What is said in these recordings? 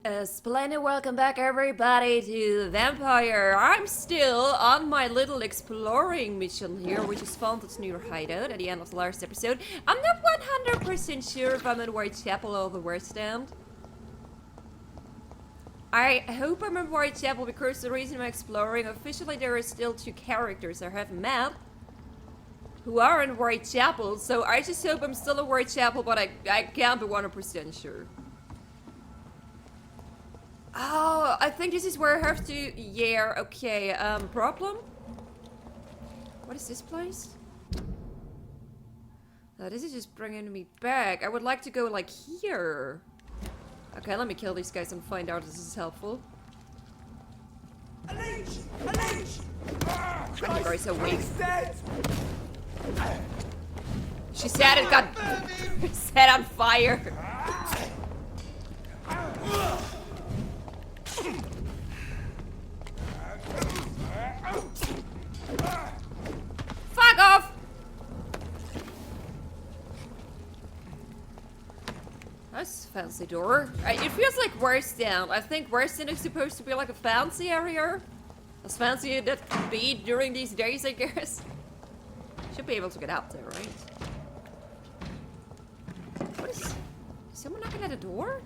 Splendid welcome back everybody to Vampyr. I'm still on my little exploring mission here, which is found its new hideout at the end of the last episode. I'm not 100% sure if I'm in Whitechapel or the West End. I hope I'm in Whitechapel because the reason I'm exploring, officially there are still 2 characters I haven't met who are in Whitechapel, so I just hope I'm still in Whitechapel, but I can't be 100% sure. Oh, I think this is where I have to... Yeah, okay. Problem? What is this place? This is just bringing me back. I would like to go, like, here. Okay, let me kill these guys and find out if this is helpful. You guys are weak. She said it got set on fire. Fuck off! That's a fancy door. It feels like West End. I think West End is supposed to be like a fancy area. As fancy as that could be during these days, I guess. Should be able to get out there, right? What is someone knocking at a door?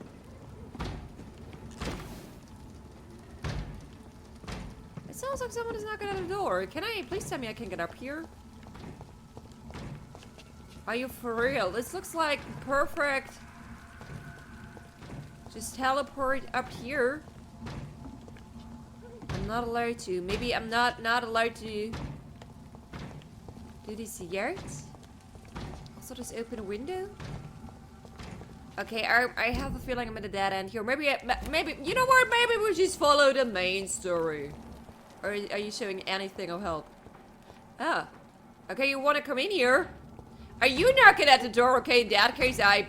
It sounds like someone is knocking at a door. Can I please tell me I can get up here? Are you for real? This looks like perfect. Just teleport up here. I'm not allowed to. Maybe I'm not allowed to do this yet. Also just open a window. Okay, I have a feeling I'm at a dead end here. Maybe you know what? Maybe we just follow the main story. Or are you showing anything of help? Ah. Okay, you want to come in here? Are you knocking at the door? Okay, in that case, I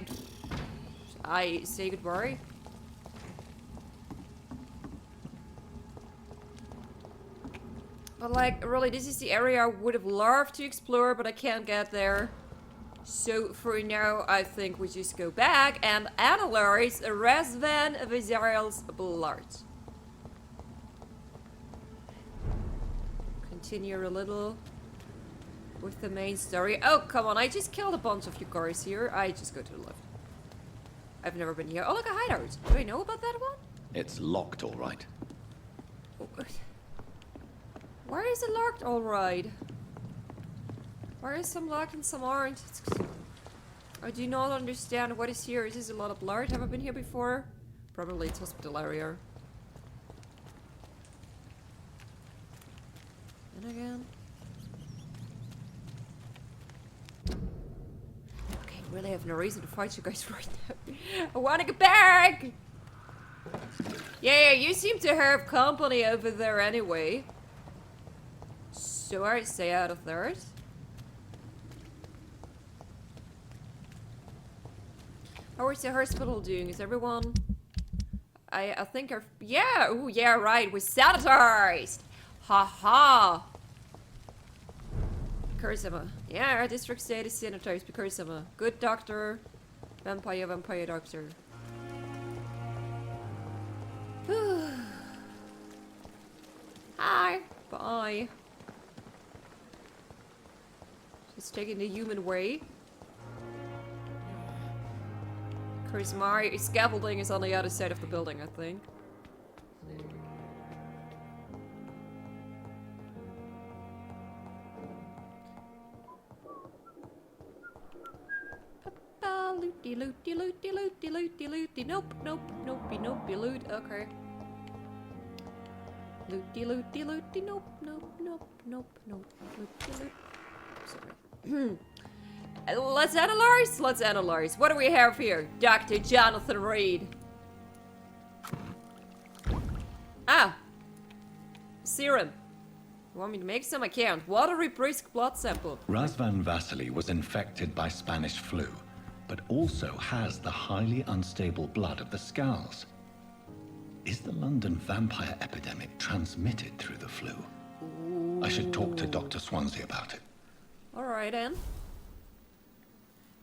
say goodbye. But like, really, this is the area I would have loved to explore, but I can't get there. So for now, I think we just go back and analyze Vampyr Dr. blood. Continue a little with the main story. Oh, come on, I just killed a bunch of you guys here. I just go to the left. I've never been here. Oh, look, a hideout. Do I know about that one? It's locked, all right. Where is it locked? All right. Where is some locked and some aren't? I do not understand what is here. Is this a lot of blood? Have I been here before? Probably it's hospital area. And again. Okay, I really have no reason to fight you guys right now. I want to get back! Yeah, you seem to have company over there anyway. So I stay out of there. How is the hospital doing? Is everyone... I think our... Yeah! Ooh, yeah, right. We're sanitized! Ha-ha! Because I'm a... Yeah, our district state is sanitized because I'm a good doctor. Vampyr Dr. Hi! Bye. Just taking the human way. Because my scaffolding is on the other side of the building, I think. Loopy. Nope. Loot. Okay. Loopy. Nope. Loopy. Sorry. Let's analyze. What do we have here? Dr. Jonathan Reid. Ah. Serum. You want me to make some? I can't. Watery brisk blood sample. Razvan Vasily was infected by Spanish flu, but also has the highly unstable blood of the Scowls. Is the London vampire epidemic transmitted through the flu? Ooh. I should talk to Dr. Swansea about it. Alright then.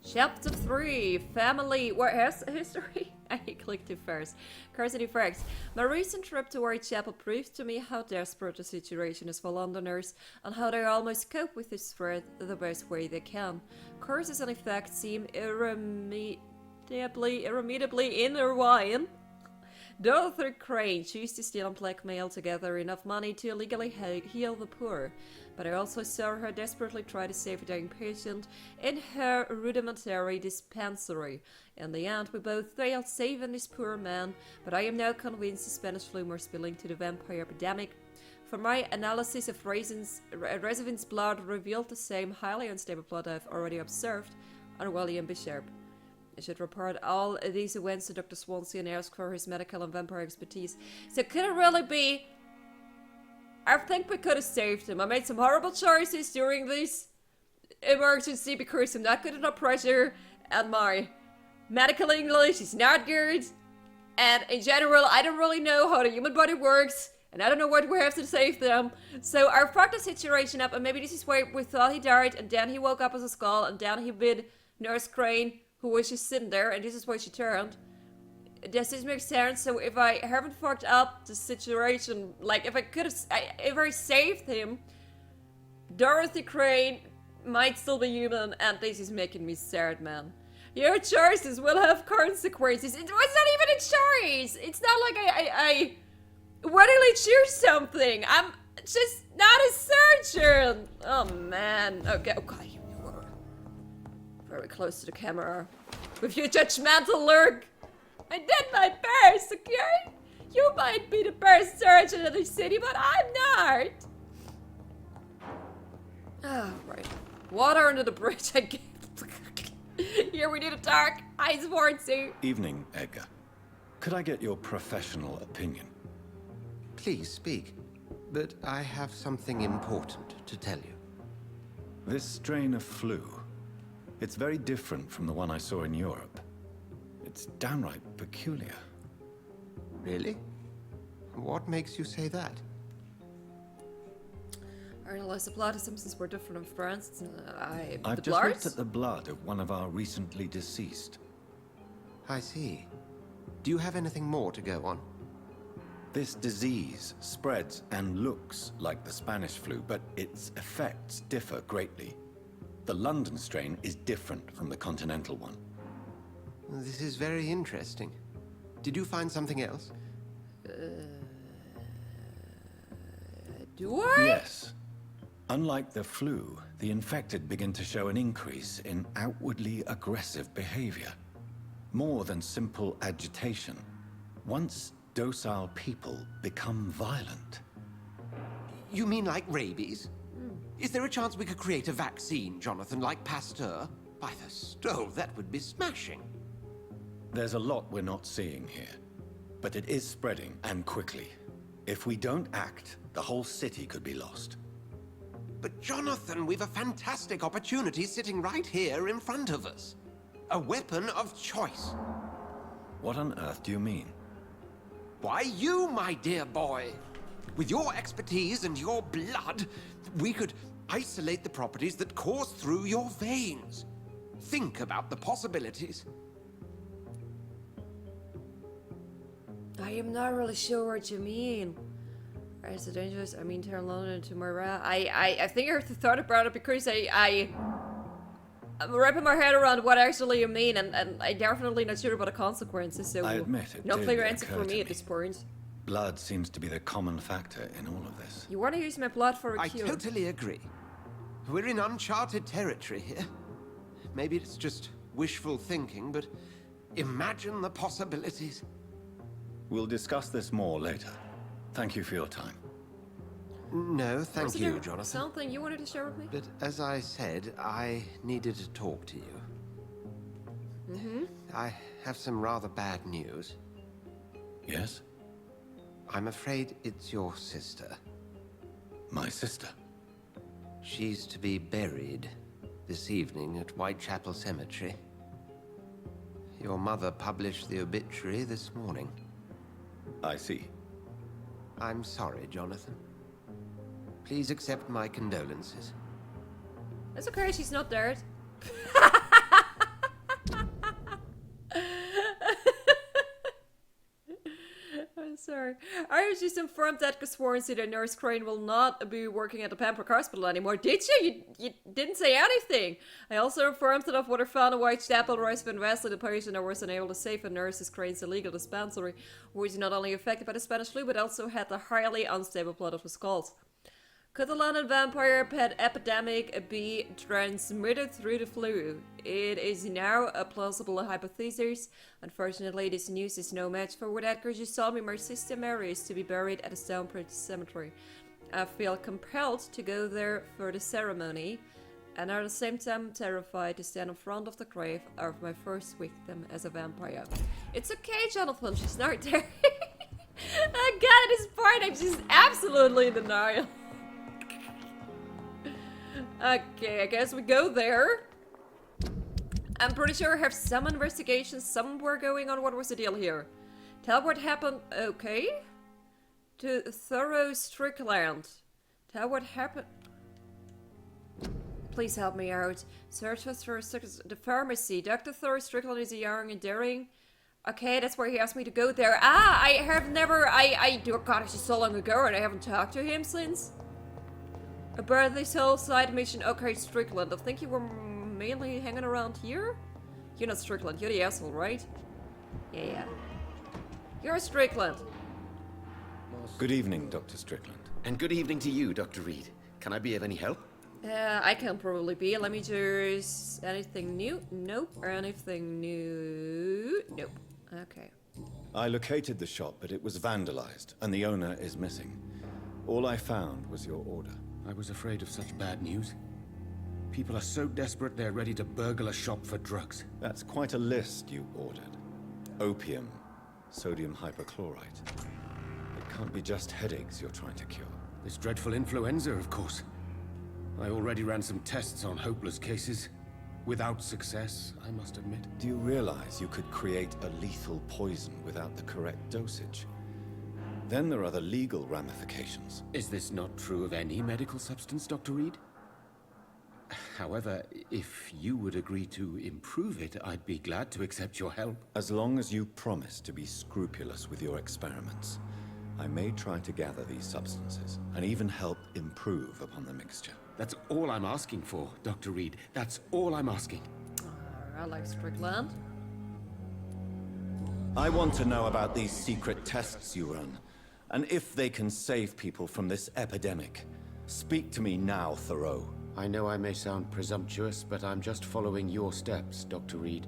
Chapter 3, family, what has history? I clicked it first. Carson Facts. My recent trip to Whitechapel proved to me how desperate the situation is for Londoners and how they almost cope with this threat the best way they can. Curses and effects seem irremediably intertwined. Dr. Crane choose to steal and blackmail to gather enough money to illegally heal the poor, but I also saw her desperately try to save a dying patient in her rudimentary dispensary. In the end, we both failed saving this poor man, but I am now convinced the Spanish flu must be linked to the vampire epidemic. For my analysis of residents' blood revealed the same highly unstable blood I've already observed on William Bishop. I should report all these events to Dr. Swansea and ask for his medical and vampire expertise. So could it really be... I think we could have saved him. I made some horrible choices during this emergency because I'm not good enough pressure and my medical English is not good. And in general, I don't really know how the human body works. And I don't know what we have to save them. So I fucked the situation up, and maybe this is why we thought he died, and then he woke up as a skull, and then he bit Nurse Crane, who was just sitting there, and this is why she turned. Does this make sense? So if I haven't fucked up the situation, like if I saved him, Dorothy Crane might still be human, and this is making me sad, man. Your choices will have consequences. It was not even a choice. It's not like I willingly choose something. I'm just not a surgeon. Oh man. Okay. Very close to the camera with your judgmental look. I did my best, okay? You might be the best surgeon in the city, but I'm not. Ah, right. Water under the bridge, I guess. Here we need a dark ice warranty. Evening, Edgar. Could I get your professional opinion? Please speak, but I have something important to tell you. This strain of flu, it's very different from the one I saw in Europe. It's downright peculiar. Really? What makes you say that? I realized the blood symptoms were different in France. I've just looked at the blood of one of our recently deceased. I see. Do you have anything more to go on? This disease spreads and looks like the Spanish flu, but its effects differ greatly. The London strain is different from the continental one. This is very interesting. Did you find something else? Do I? Yes. Unlike the flu, the infected begin to show an increase in outwardly aggressive behavior. More than simple agitation. Once docile people become violent. You mean like rabies? Is there a chance we could create a vaccine, Jonathan, like Pasteur? By the stove, that would be smashing. There's a lot we're not seeing here, but it is spreading, and quickly. If we don't act, the whole city could be lost. But Jonathan, we've a fantastic opportunity sitting right here in front of us. A weapon of choice. What on earth do you mean? Why, you, my dear boy. With your expertise and your blood, we could isolate the properties that course through your veins. Think about the possibilities. I am not really sure what you mean. Is it dangerous? I mean, turn London to Moira. I think I thought about it because I'm wrapping my head around what actually you mean, and I'm definitely not sure about the consequences, so I admit it no did clear answer occur for to me me. at this point. Blood seems to be the common factor in all of this. You want to use my blood for a I cure? totally agree. We're in uncharted territory here. Maybe it's just wishful thinking, but imagine the possibilities. We'll discuss this more later. Thank you for your time. No, thank Was you, there Jonathan. something you wanted to share with me? But as I said, I needed to talk to you. I have some rather bad news. Yes? I'm afraid it's your sister. My sister? She's to be buried this evening at Whitechapel Cemetery. Your mother published the obituary this morning. I see. I'm sorry, Jonathan. Please accept my condolences. It's okay, she's not dead. Sorry. I was just informed that Swansea, the nurse Crane, will not be working at the Pembroke Hospital anymore. Did you? You didn't say anything. I also informed that of what I found a white chapel, Royce Van Wesley, the patient, I was unable to save a nurse's Crane's illegal dispensary, who is not only affected by the Spanish flu, but also had the highly unstable blood of the skulls. Could the London vampire epidemic be transmitted through the flu? It is now a plausible hypothesis. Unfortunately, this news is no match for what Edgar just told me. My sister Mary is to be buried at the Stonebridge Cemetery. I feel compelled to go there for the ceremony, and at the same time terrified to stand in front of the grave of my first victim as a vampire. It's okay, Jonathan, she's not there. I got it, this part, I'm just absolutely in denial. Okay, I guess we go there. I'm pretty sure I have some investigations somewhere going on. What was the deal here? Tell what happened. Okay. To Thorough Strickland. Tell what happened. Please help me out. Search for the pharmacy. Dr. Thorough Strickland is a young and daring. Okay, that's where he asked me to go there. Ah, I have never. Oh God, it's just so long ago, and I haven't talked to him since. About this whole side mission. Okay, Strickland. I think you were mainly hanging around here? You're not Strickland. You're the asshole, right? Yeah. You're Strickland. Good evening, Dr. Strickland. And good evening to you, Dr. Reid. Can I be of any help? I can probably be. Let me just... Anything new? Nope. Anything new? Nope. Okay. I located the shop, but it was vandalized, and the owner is missing. All I found was your order. I was afraid of such bad news. People are so desperate they're ready to burgle a shop for drugs. That's quite a list you ordered. Opium, sodium hypochlorite. It can't be just headaches you're trying to cure. This dreadful influenza, of course. I already ran some tests on hopeless cases. Without success, I must admit. Do you realize you could create a lethal poison without the correct dosage? Then there are the legal ramifications. Is this not true of any medical substance, Dr. Reid? However, if you would agree to improve it, I'd be glad to accept your help. As long as you promise to be scrupulous with your experiments, I may try to gather these substances, and even help improve upon the mixture. That's all I'm asking for, Dr. Reid. That's all I'm asking. I like Strickland. I want to know about these secret tests you run, and if they can save people from this epidemic. Speak to me now, Thoreau. I know I may sound presumptuous, but I'm just following your steps, Dr. Reid.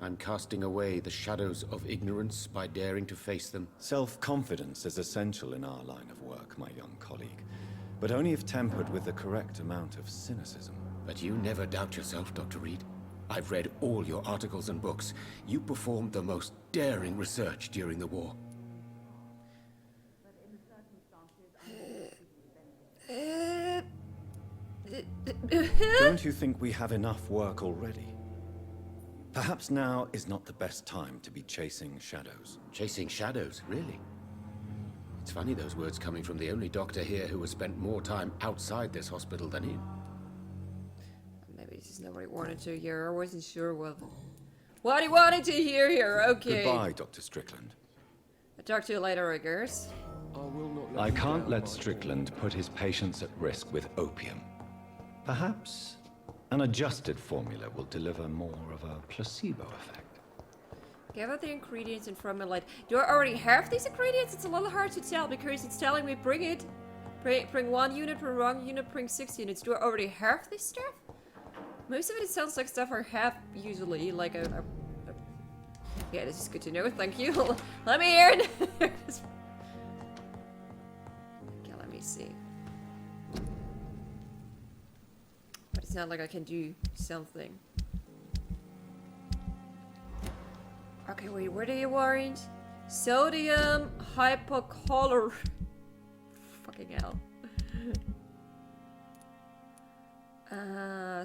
I'm casting away the shadows of ignorance by daring to face them. Self-confidence is essential in our line of work, my young colleague, but only if tempered with the correct amount of cynicism. But you never doubt yourself, Dr. Reid. I've read all your articles and books. You performed the most daring research during the war. Don't you think we have enough work already? Perhaps now is not the best time to be chasing shadows. Chasing shadows, really? It's funny those words coming from the only doctor here who has spent more time outside this hospital than in. Maybe this is not what he wanted to hear. I wasn't sure what he wanted to hear here. Okay. Goodbye, Dr. Strickland. I'll talk to you later, I guess. I can't let Strickland put his patients at risk with opium. Perhaps an adjusted formula will deliver more of a placebo effect. Gather the ingredients in front of me. Do I already have these ingredients? It's a little hard to tell because it's telling me bring it. Bring 1 unit, bring 1 unit, bring 6 units. Do I already have this stuff? Most of it sounds like stuff I have usually. Like a yeah, this is good to know. Thank you. Let me hear it. Okay, let me see. But it's not like I can do something. Okay, wait, what are you worried? Sodium hypochlorite. Fucking hell.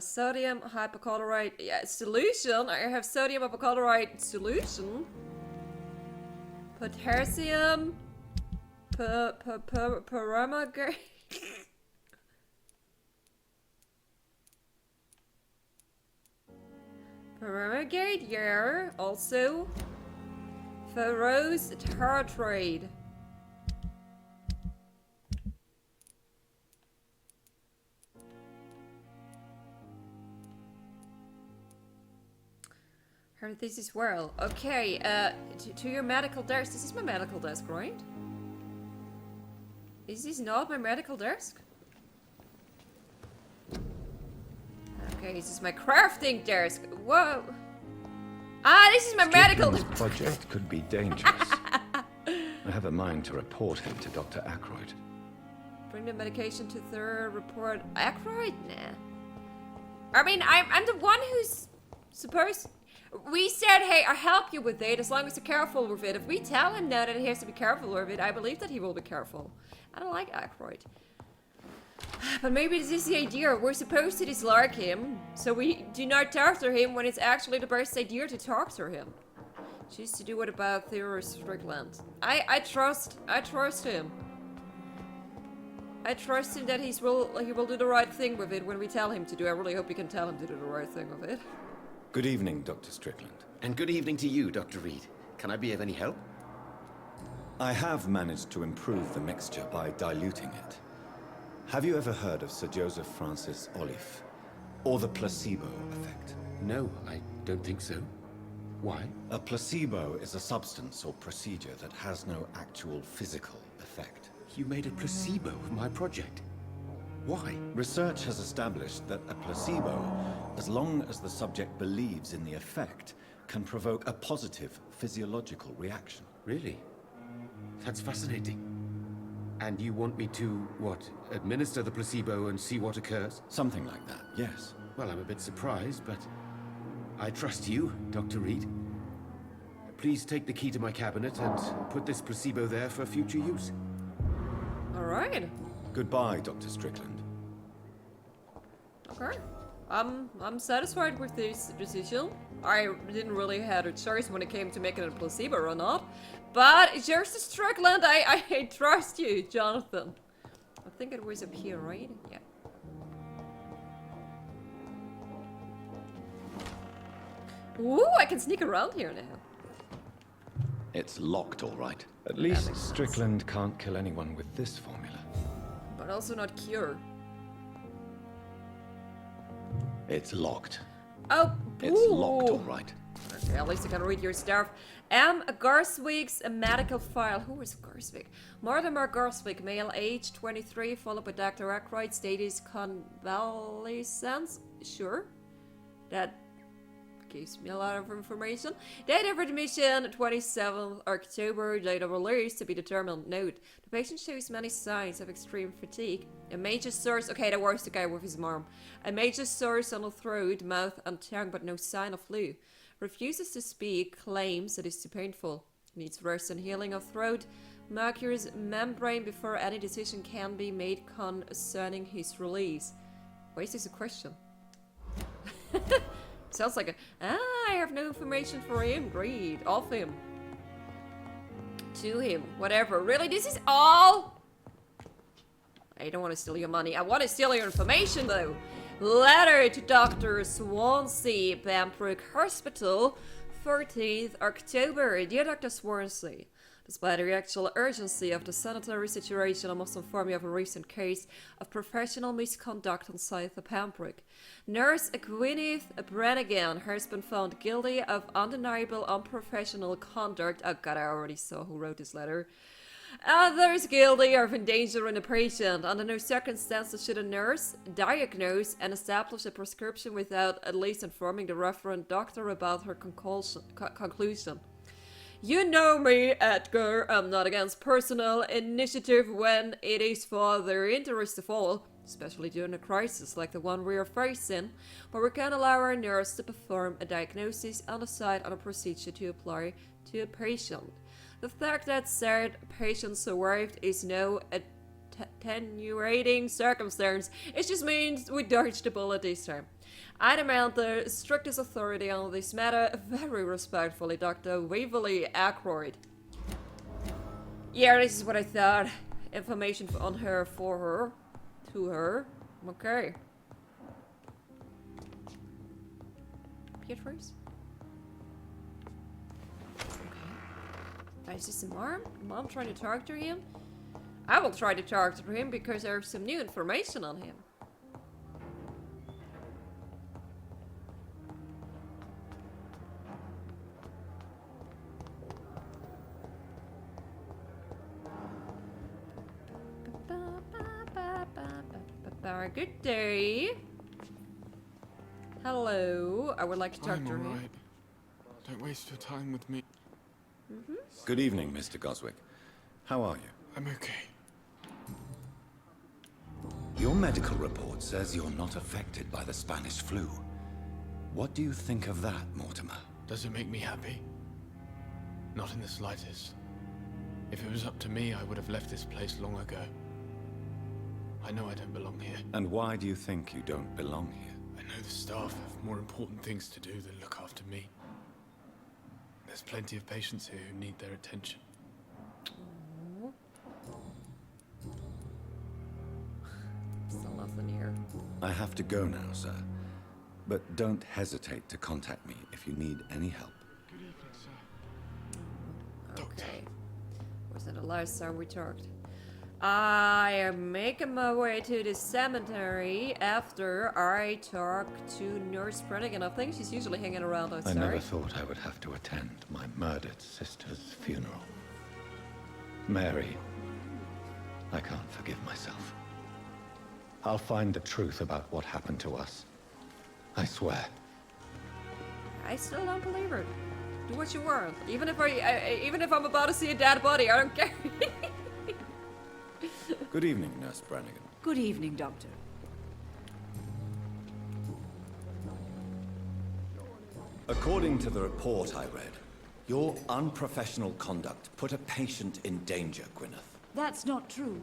Sodium hypochlorite. Yeah, solution. I have sodium hypochlorite solution. Potassium. Permangate. Permangate, yeah. Also. Ferrous tartrade. Heard this as well. Okay, to your medical desk. This is my medical desk, right? Is this not my medical desk? Okay, this is my crafting desk. Whoa. Ah, this is my medical Strickland's project could be dangerous. I have a mind to report him to Dr. Ackroyd. Bring the medication to the report. Ackroyd? Nah. I mean, I'm the one who's supposed... We said, hey, I'll help you with it as long as you're careful with it. If we tell him now that he has to be careful with it, I believe that he will be careful. I don't like Ackroyd. But maybe this is the idea. We're supposed to dislike him, so we do not talk to him when it's actually the best idea to talk to him. Just to do it about Theodore Strickland. I trust him. I trust him that he will do the right thing with it when we tell him to do. I really hope we can tell him to do the right thing with it. Good evening, Dr. Strickland. And good evening to you, Dr. Reid. Can I be of any help? I have managed to improve the mixture by diluting it. Have you ever heard of Sir Joseph Francis Olive? Or the placebo effect? No, I don't think so. Why? A placebo is a substance or procedure that has no actual physical effect. You made a placebo of my project. Why? Research has established that a placebo, as long as the subject believes in the effect, can provoke a positive physiological reaction. Really? That's fascinating. And you want me to, what, administer the placebo and see what occurs? Something like that, yes. Well, I'm a bit surprised, but I trust you, Dr. Reid. Please take the key to my cabinet and put this placebo there for future use. Alright. Goodbye, Dr. Strickland. Okay. I'm satisfied with this decision. I didn't really have a choice when it came to making it a placebo or not. But Jersey Strickland, I trust you, Jonathan. I think it was up here, right? Yeah. Ooh, I can sneak around here now. It's locked, all right. At least Strickland can't kill anyone with this formula. But also not cure. It's locked. Oh, It's locked, all right. Okay, at least I can read your stuff. Garswig's medical file. Who is Garswig? Mortimer Garswig, male, age 23, followed by Dr. Ackroyd, status convalescence. Sure. That gives me a lot of information. Date of admission, 27th October. Date of release to be determined. Note: the patient shows many signs of extreme fatigue. A major source. Okay, that was the guy with his mom. A major source on the throat, mouth, and tongue, but no sign of flu. Refuses to speak. Claims it is too painful. Needs rest and healing of throat. Mucous membrane before any decision can be made concerning his release. Why is this a question? Sounds like I have no information for him. Great. Off him. To him. Whatever. Really? This is all? I don't want to steal your money. I want to steal your information, though. Letter to Dr. Swansea, Pembroke Hospital, 13th October. Dear Dr. Swansea, despite the actual urgency of the sanitary situation, I must inform you of a recent case of professional misconduct on site of Pembroke. Nurse Gwyneth Brannigan has been found guilty of undeniable unprofessional conduct. Oh god, I already saw who wrote this letter. Others guilty of endangering the patient. Under no circumstances should a nurse diagnose and establish a prescription without at least informing the referent doctor about her conclusion. You know me, Edgar. I'm not against personal initiative when it is for their interest of all, especially during a crisis like the one we are facing, but we can allow our nurse to perform a diagnosis and decide on a procedure to apply to a patient. The fact that said patient survived is no attenuating circumstance. It just means we dodged the bullet this time. I demand the strictest authority on this matter. Very respectfully, Dr. Waverly Ackroyd. Yeah, this is what I thought. Information on her, for her, to her. Okay. Beatrice? Okay. Is this a mom? Mom trying to talk to him? I will try to talk to him because there's some new information on him. Good day. Hello. I would like to talk I'm to him. alright. Don't waste your time with me. Good evening, Mr. Goswick. How are you? I'm okay. Your medical report says you're not affected by the Spanish flu. What do you think of that, Mortimer? Does it make me happy? Not in the slightest. If it was up to me, I would have left this place long ago. I know I don't belong here. And why do you think you don't belong here? I know the staff have more important things to do than look after me. There's plenty of patients here who need their attention. Still nothing here. I have to go now, sir. But don't hesitate to contact me if you need any help. Good evening, sir. Okay. Was that the last time we talked? I am making my way to the cemetery after I talk to Nurse Brannigan. I think she's usually hanging around I outside. never thought I would have to attend my murdered sister's funeral. Mary, I can't forgive myself. I'll find the truth about what happened to us. I swear. I still don't believe her. Do what you want. Even if I'm about to see a dead body, I don't care. Good evening, Nurse Brannigan. Good evening, Doctor. According to the report I read, your unprofessional conduct put a patient in danger, Gwyneth. That's not true.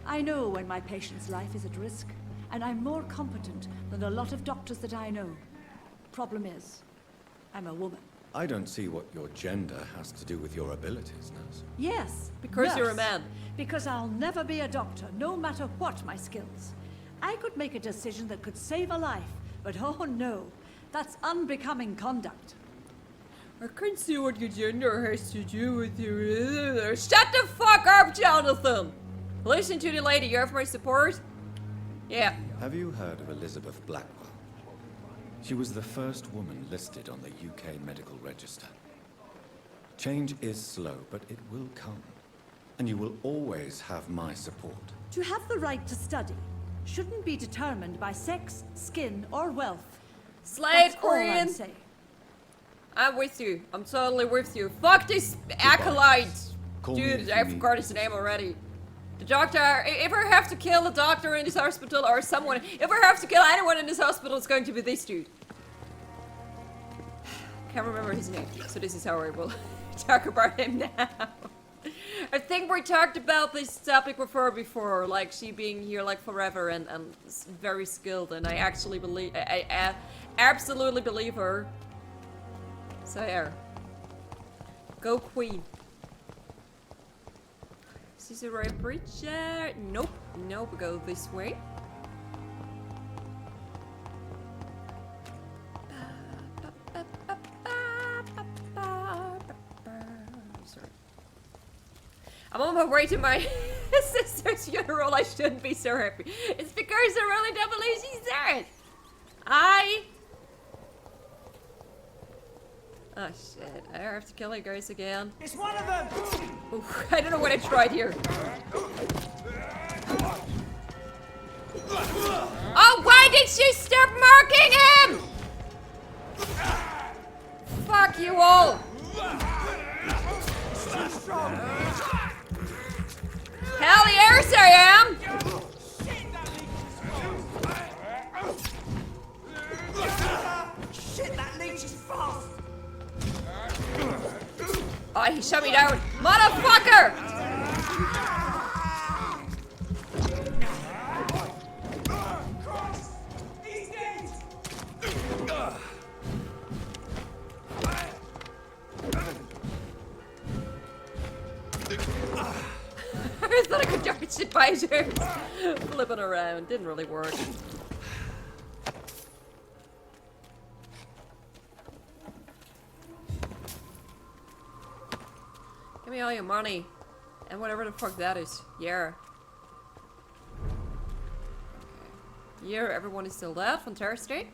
I know when my patient's life is at risk, and I'm more competent than a lot of doctors that I know. Problem is, I'm a woman. I don't see what your gender has to do with your abilities, Nurse. Yes, Because you're a nurse. man. Because I'll never be a doctor, no matter what my skills. I could make a decision that could save a life, but oh no, that's unbecoming conduct. I can't see what your gender has to do with you. Shut the fuck up, Jonathan! Listen to the lady, you have my support? Yeah. Have you heard of Elizabeth Blackwell? She was the first woman listed on the UK Medical Register. Change is slow, but it will come. And you will always have my support. To have the right to study shouldn't be determined by sex, skin, or wealth. Slave That's all I'm Queen! saying. I'm with you. I'm totally with you. Fuck this acolyte! Call me Dude, if you I need forgot his name already. The doctor, if I have to kill a doctor in this hospital or someone, if I have to kill anyone in this hospital, it's going to be this dude. Can't remember his name, so this is how I will talk about him now. I think we talked about this topic before, like she being here like forever and very skilled, and I actually believe, I absolutely believe her. So yeah. Go Queen. Is this the right bridge? Nope. Nope, go this way. Sorry. I'm on my way to my sister's funeral. I shouldn't be so happy. It's because I really don't believe she's dead. Oh shit, I have to kill you guys again. It's one of them! Oof, I don't know what I tried here. Oh, why did she stop marking him? Fuck you all. Hell yes I am. Shit, that leech is fast! Oh, he shut me down. Motherfucker! He's dead! I thought I could dodge it by just flipping around. Didn't really work. Give me me all your money. And whatever the fuck that is. Yeah. Okay. Yeah, everyone is still there. Fantastic.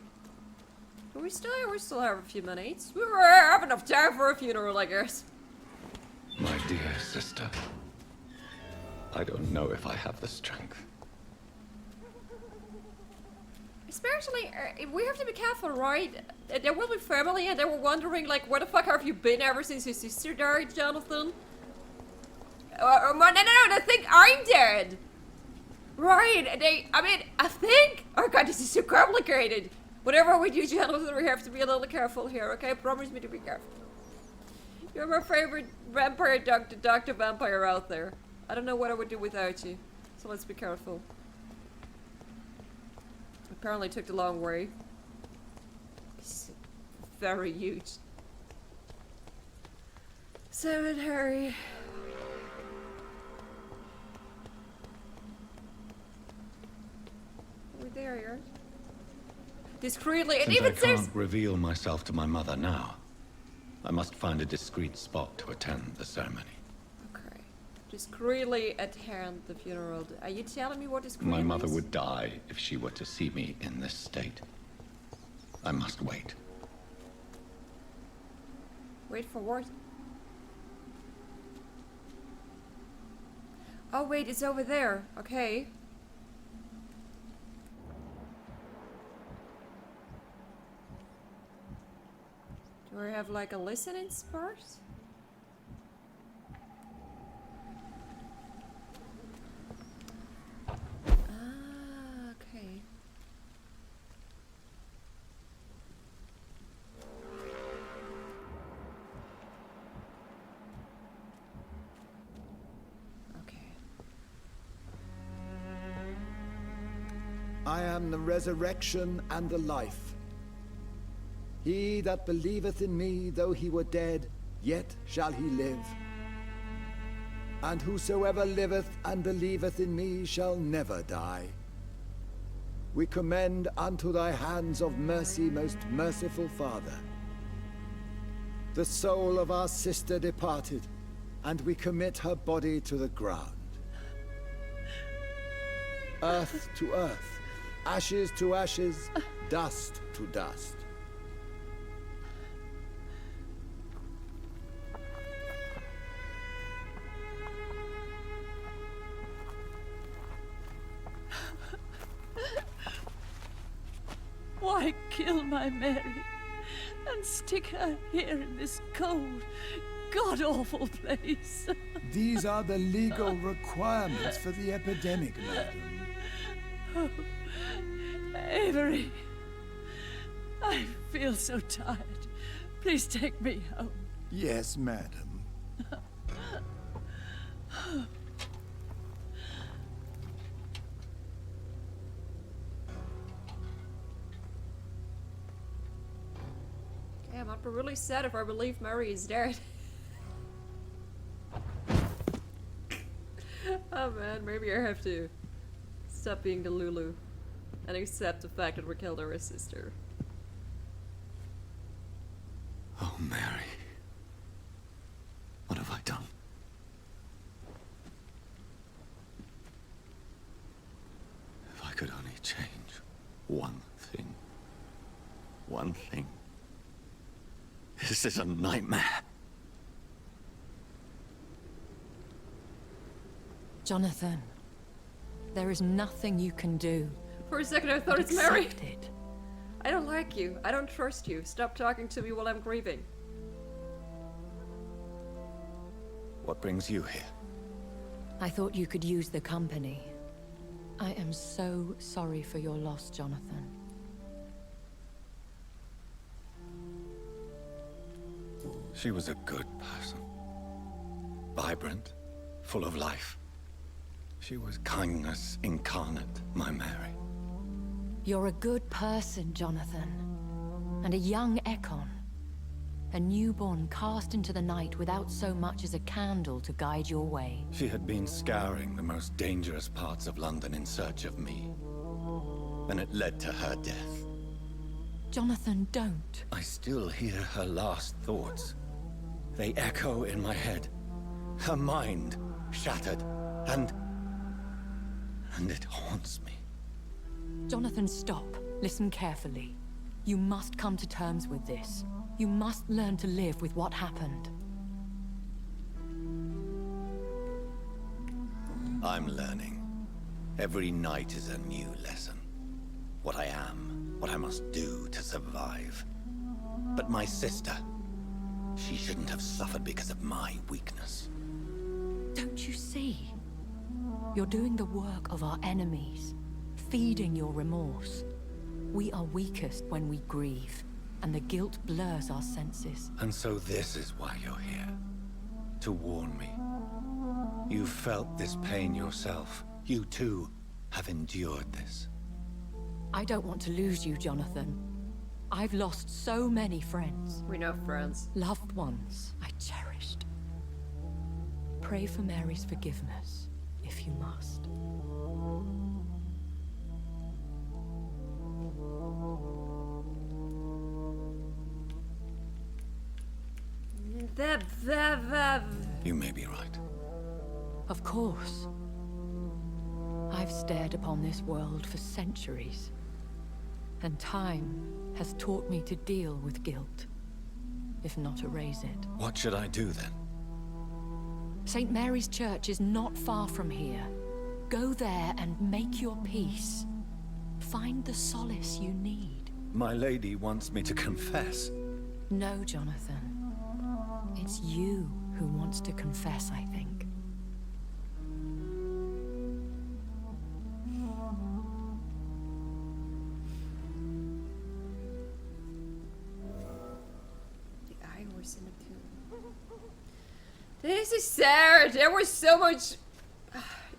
We still have a few minutes. We have enough time for a funeral, I guess. My dear sister, I don't know if I have the strength. Especially, we have to be careful, right? There will be family and they were wondering, like, where the fuck have you been ever since your sister died, Jonathan? No, they think I'm dead! Right, I think... Oh god, this is so complicated! Whatever we do, Jonathan, we have to be a little careful here, okay? Promise me to be careful. You're my favorite vampire doctor vampire out there. I don't know what I would do without you. So let's be careful. Apparently took the long way. It's very huge. So did Harry. We're there, here. Discreetly, and Since even I says can't reveal myself to my mother now, I must find a discreet spot to attend the ceremony. Okay. Discreetly attend the funeral. Are you telling me what discreet My mother is? would die if she were to see me in this state. I must wait. Wait for what? Oh wait, it's over there. Okay. Do I have like a listening spot? Ah, okay. Okay. I am the resurrection and the life. He that believeth in me, though he were dead, yet shall he live. And whosoever liveth and believeth in me shall never die. We commend unto thy hands of mercy, most merciful Father, the soul of our sister departed, and we commit her body to the ground. Earth to earth, ashes to ashes, dust to dust. Why kill my Mary and stick her here in this cold, god-awful place? These are the legal requirements for the epidemic, madam. Oh, Avery, I feel so tired. Please take me home. Yes, madam. Damn, I'd be really sad if I believe Mary is dead. Oh man, maybe I have to stop being the Lulu and accept the fact that we killed her sister. Oh, Mary. What have I done? If I could only change one thing. One thing. This is a nightmare. Jonathan, there is nothing you can do. For a second I thought but it's Mary. accept it. I don't like you. I don't trust you. Stop talking to me while I'm grieving. What brings you here? I thought you could use the company. I am so sorry for your loss, Jonathan. She was a good person. Vibrant, full of life. She was kindness incarnate, my Mary. You're a good person, Jonathan. And a young Ekon. A newborn cast into the night without so much as a candle to guide your way. She had been scouring the most dangerous parts of London in search of me. And it led to her death. Jonathan, don't. I still hear her last thoughts. They echo in my head. Her mind shattered, and it haunts me. Jonathan, stop. Listen carefully. You must come to terms with this. You must learn to live with what happened. I'm learning. Every night is a new lesson. What I am, what I must do to survive. But my sister, she shouldn't have suffered because of my weakness. Don't you see? You're doing the work of our enemies, feeding your remorse. We are weakest when we grieve, and the guilt blurs our senses. And so this is why you're here. To warn me. You've felt this pain yourself. You too have endured this. I don't want to lose you, Jonathan. I've lost so many friends. We know friends. Loved ones I cherished. Pray for Mary's forgiveness, if you must. You may be right. Of course. I've stared upon this world for centuries, and time has taught me to deal with guilt, if not erase it. What should I do then? St. Mary's Church is not far from here. Go there and make your peace. Find the solace you need. My lady wants me to confess. No, Jonathan. It's you who wants to confess, I think. In the tomb. This is sad. There was so much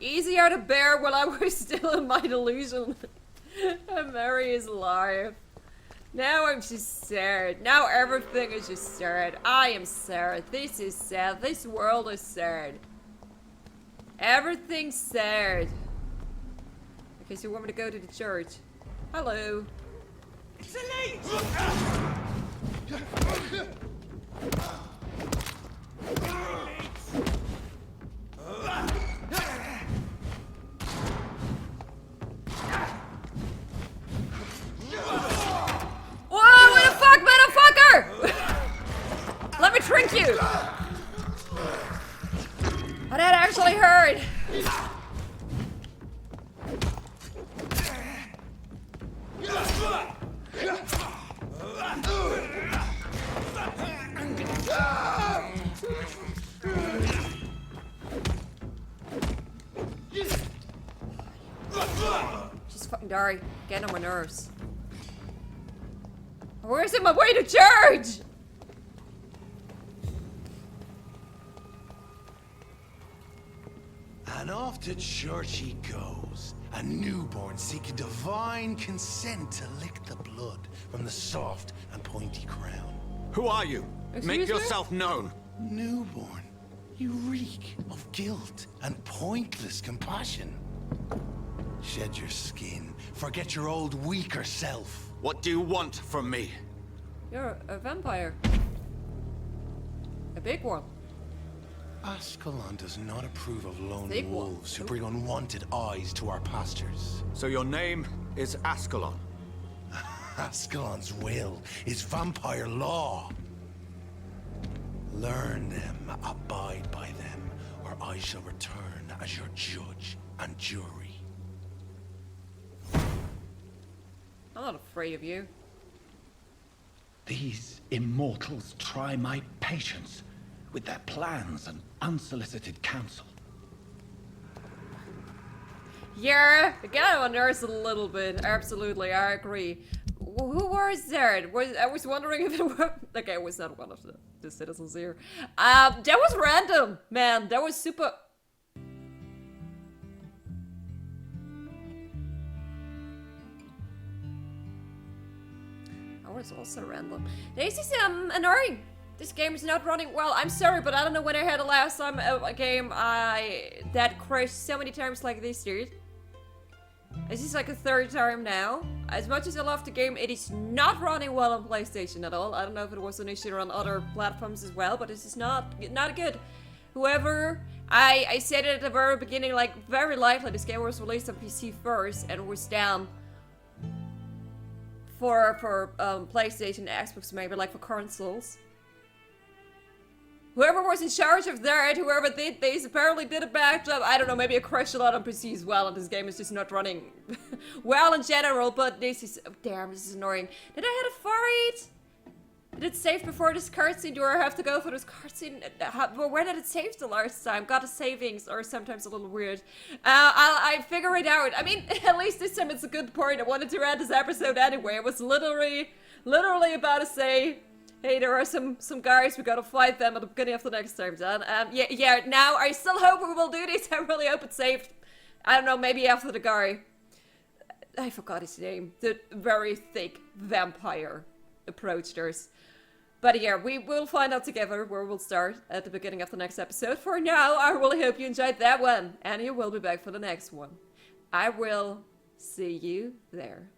easier to bear when I was still in my delusion. And Mary is alive. Now I'm just sad. Now everything is just sad. I am sad. This is sad. This world is sad. Everything's sad. Okay, so you want me to go to the church? Hello. It's elite! Whoa, what the fuck, motherfucker! Let me drink you! Oh, that actually hurt! Just fucking Dari, get on my nerves. Where's in my way to church? And off to church he goes, a newborn seeking divine consent to lick the blood from the soft and pointy crown. Who are you? Make yourself known. Newborn, you reek of guilt and pointless compassion. Shed your skin, forget your old weaker self. What do you want from me? You're a vampire. A big one. Ascalon does not approve of lone Big one. wolves who bring unwanted eyes to our pastures. So your name is Ascalon? Ascalon's will is vampire law. Learn them, abide by them, or I shall return as your judge and jury. I'm not afraid of you. These immortals try my patience with their plans and unsolicited counsel. Yeah, I get on my nerves a little bit. Absolutely, I agree. Who was there? I was wondering if it was... Okay, it was not one of the citizens here. That was random, man. That was super... That was also random. This is annoying. This game is not running well. I'm sorry, but I don't know when I had the last time a game that crashed so many times like this, dude. This is like a third time now. As much as I love the game, it is not running well on PlayStation at all. I don't know if it was an issue on other platforms as well, but this is not good. whoever, I said it at the very beginning, like, very likely this game was released on PC first and was down for PlayStation, Xbox, maybe, like, for consoles. Whoever was in charge of that, whoever did this, apparently did a bad job. I don't know, maybe it crashed a lot on PC as well, and this game is just not running well in general, but this is... Oh, damn, this is annoying. Did I hit a fight? Did it save before this cutscene? Do I have to go for this cutscene? Well, where did it save the last time? God, the savings are sometimes a little weird. I'll figure it out. I mean, at least this time it's a good point. I wanted to end this episode anyway. It was literally about to say... Hey, there are some guys, we gotta fight them at the beginning of the next time, Dan. Yeah, now, I still hope we will do this. I really hope it's saved. I don't know, maybe after the guy. I forgot his name. The very thick vampire approached us. But yeah, we will find out together where we'll start at the beginning of the next episode. For now, I really hope you enjoyed that one. And you will be back for the next one. I will see you there.